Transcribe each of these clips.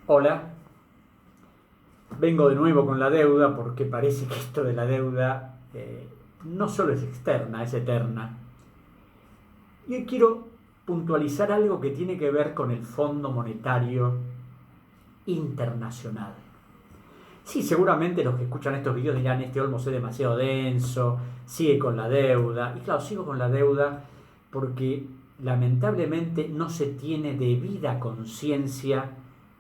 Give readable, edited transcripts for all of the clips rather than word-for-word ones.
Hola, vengo de nuevo con la deuda porque parece que esto de la deuda no solo es externa, es eterna. Y hoy quiero puntualizar algo que tiene que ver con el Fondo Monetario Internacional. Sí, seguramente los que escuchan estos vídeos dirán, este Olmos es demasiado denso, sigue con la deuda. Y claro, sigo con la deuda porque lamentablemente no se tiene debida conciencia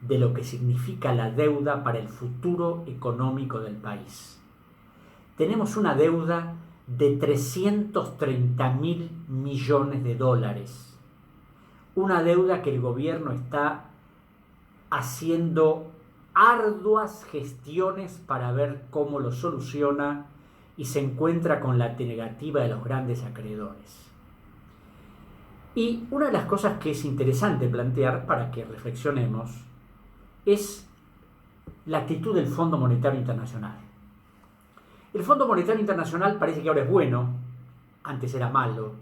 de lo que significa la deuda para el futuro económico del país. Tenemos una deuda de 330.000 millones de dólares. Una deuda que el gobierno está haciendo arduas gestiones para ver cómo lo soluciona y se encuentra con la negativa de los grandes acreedores. Y una de las cosas que es interesante plantear para que reflexionemos es la actitud del Fondo Monetario Internacional. El Fondo Monetario Internacional parece que ahora es bueno, antes era malo.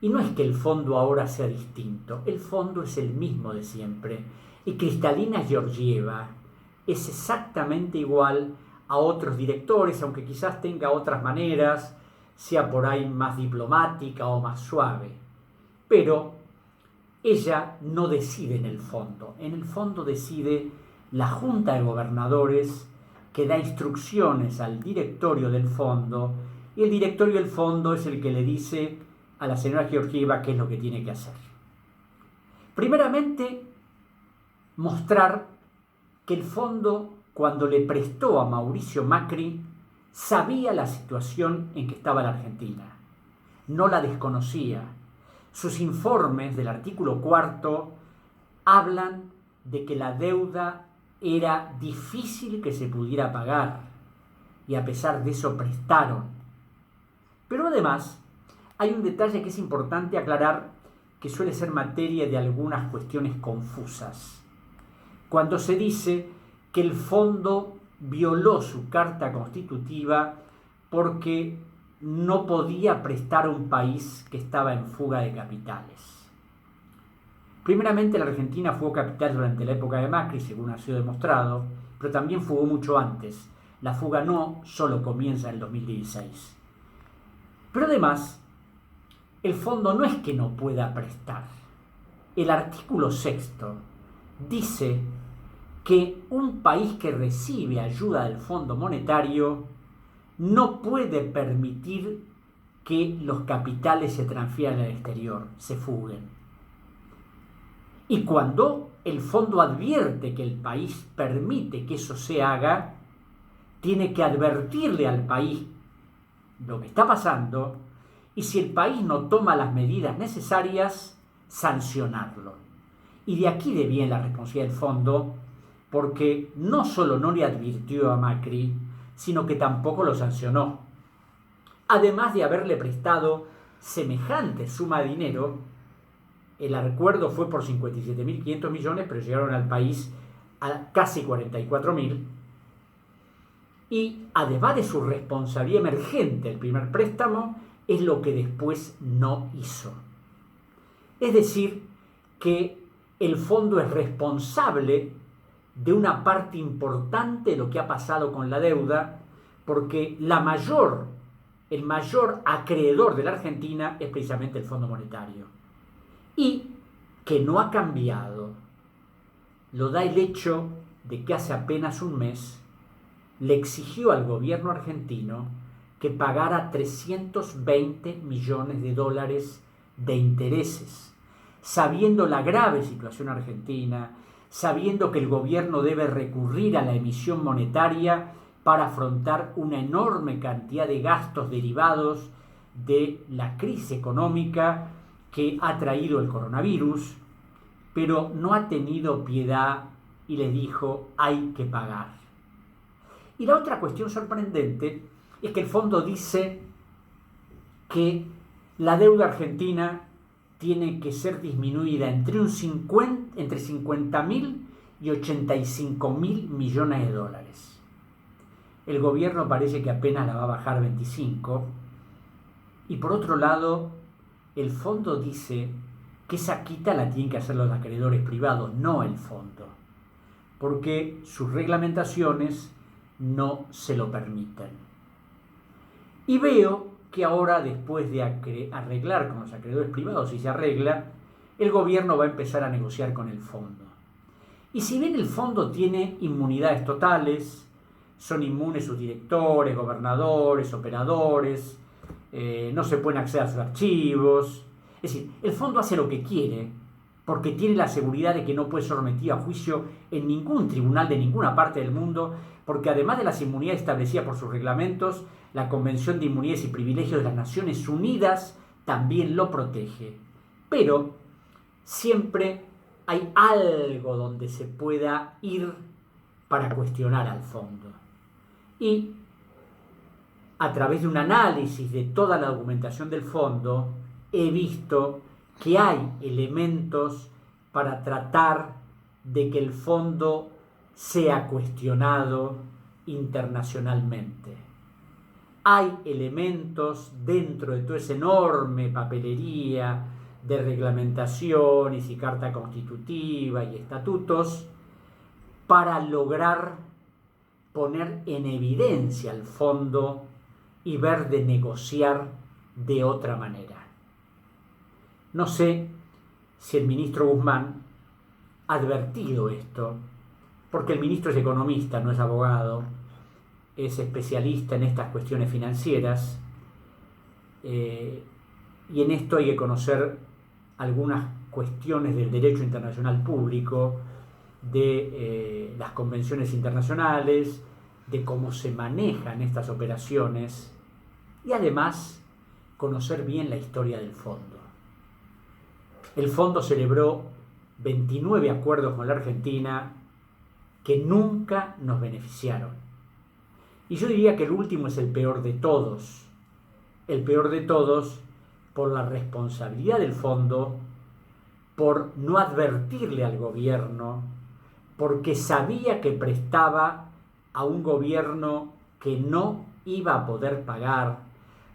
Y no es que el fondo ahora sea distinto, el fondo es el mismo de siempre. Y Kristalina Georgieva es exactamente igual a otros directores, aunque quizás tenga otras maneras, sea por ahí más diplomática o más suave. Pero ella no decide en el fondo decide la Junta de Gobernadores, que da instrucciones al directorio del fondo, y el directorio del fondo es el que le dice a la señora Georgieva qué es lo que tiene que hacer. Primeramente, mostrar que el fondo, cuando le prestó a Mauricio Macri, sabía la situación en que estaba la Argentina, no la desconocía. Sus informes del artículo 4 hablan de que la deuda era difícil que se pudiera pagar y a pesar de eso prestaron. Pero además hay un detalle que es importante aclarar, que suele ser materia de algunas cuestiones confusas. Cuando se dice que el fondo violó su carta constitutiva porque no podía prestar a un país que estaba en fuga de capitales. Primeramente, la Argentina fugó capital durante la época de Macri, según ha sido demostrado, pero también fugó mucho antes. La fuga no solo comienza en el 2016. Pero además, el fondo no es que no pueda prestar. El artículo 6 dice que un país que recibe ayuda del Fondo Monetario no puede permitir que los capitales se transfieran al exterior, se fuguen. Y cuando el fondo advierte que el país permite que eso se haga, tiene que advertirle al país lo que está pasando y si el país no toma las medidas necesarias, sancionarlo. Y de aquí viene la responsabilidad del fondo, porque no solo no le advirtió a Macri, sino que tampoco lo sancionó. Además de haberle prestado semejante suma de dinero, el acuerdo fue por 57.500 millones, pero llegaron al país a casi 44.000. Y además de su responsabilidad emergente, el primer préstamo es lo que después no hizo. Es decir, que el fondo es responsable de una parte importante de lo que ha pasado con la deuda, porque el mayor acreedor de la Argentina es precisamente el Fondo Monetario. Y que no ha cambiado lo da el hecho de que hace apenas un mes le exigió al gobierno argentino que pagara 320 millones de dólares de intereses, sabiendo la grave situación argentina, sabiendo que el gobierno debe recurrir a la emisión monetaria para afrontar una enorme cantidad de gastos derivados de la crisis económica que ha traído el coronavirus, pero no ha tenido piedad y le dijo hay que pagar. Y la otra cuestión sorprendente es que el fondo dice que la deuda argentina tiene que ser disminuida entre 50.000 y 85.000 millones de dólares. El gobierno parece que apenas la va a bajar 25. Y por otro lado, el fondo dice que esa quita la tienen que hacer los acreedores privados, no el fondo, porque sus reglamentaciones no se lo permiten. Y veo que ahora, después de arreglar con los acreedores privados, si se arregla, el gobierno va a empezar a negociar con el fondo. Y si bien el fondo tiene inmunidades totales, son inmunes sus directores, gobernadores, operadores, no se pueden acceder a sus archivos. Es decir, el fondo hace lo que quiere porque tiene la seguridad de que no puede ser sometido a juicio en ningún tribunal de ninguna parte del mundo, porque además de las inmunidades establecidas por sus reglamentos, la Convención de Inmunidades y Privilegios de las Naciones Unidas también lo protege. Pero siempre hay algo donde se pueda ir para cuestionar al fondo. Y a través de un análisis de toda la documentación del fondo, he visto que hay elementos para tratar de que el fondo sea cuestionado internacionalmente. Hay elementos dentro de toda esa enorme papelería de reglamentaciones y carta constitutiva y estatutos para lograr poner en evidencia al fondo y ver de negociar de otra manera. No sé si el ministro Guzmán ha advertido esto, porque el ministro es economista, no es abogado, es especialista en estas cuestiones financieras, y en esto hay que conocer algunas cuestiones del derecho internacional público, de las convenciones internacionales, de cómo se manejan estas operaciones y además conocer bien la historia del fondo. El fondo celebró 29 acuerdos con la Argentina que nunca nos beneficiaron. Y yo diría que el último es el peor de todos. El peor de todos por la responsabilidad del fondo, por no advertirle al gobierno, porque sabía que prestaba a un gobierno que no iba a poder pagar,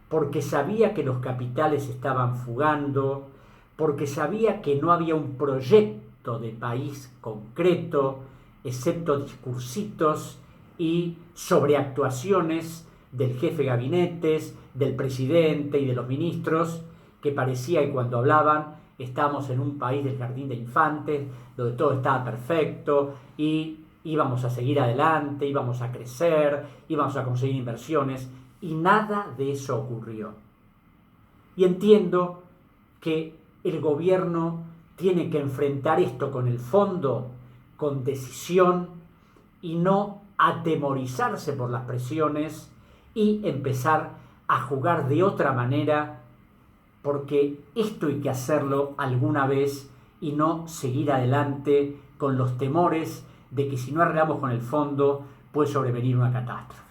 porque sabía que los capitales estaban fugando, porque sabía que no había un proyecto de país concreto, excepto discursitos y sobreactuaciones del jefe de gabinetes, del presidente y de los ministros, que parecía que cuando hablaban estábamos en un país del jardín de infantes, donde todo estaba perfecto y íbamos a seguir adelante, íbamos a crecer, íbamos a conseguir inversiones, y nada de eso ocurrió. Y entiendo que el gobierno tiene que enfrentar esto con el fondo, con decisión, y no atemorizarse por las presiones y empezar a jugar de otra manera, porque esto hay que hacerlo alguna vez y no seguir adelante con los temores de que si no arreglamos con el fondo puede sobrevenir una catástrofe.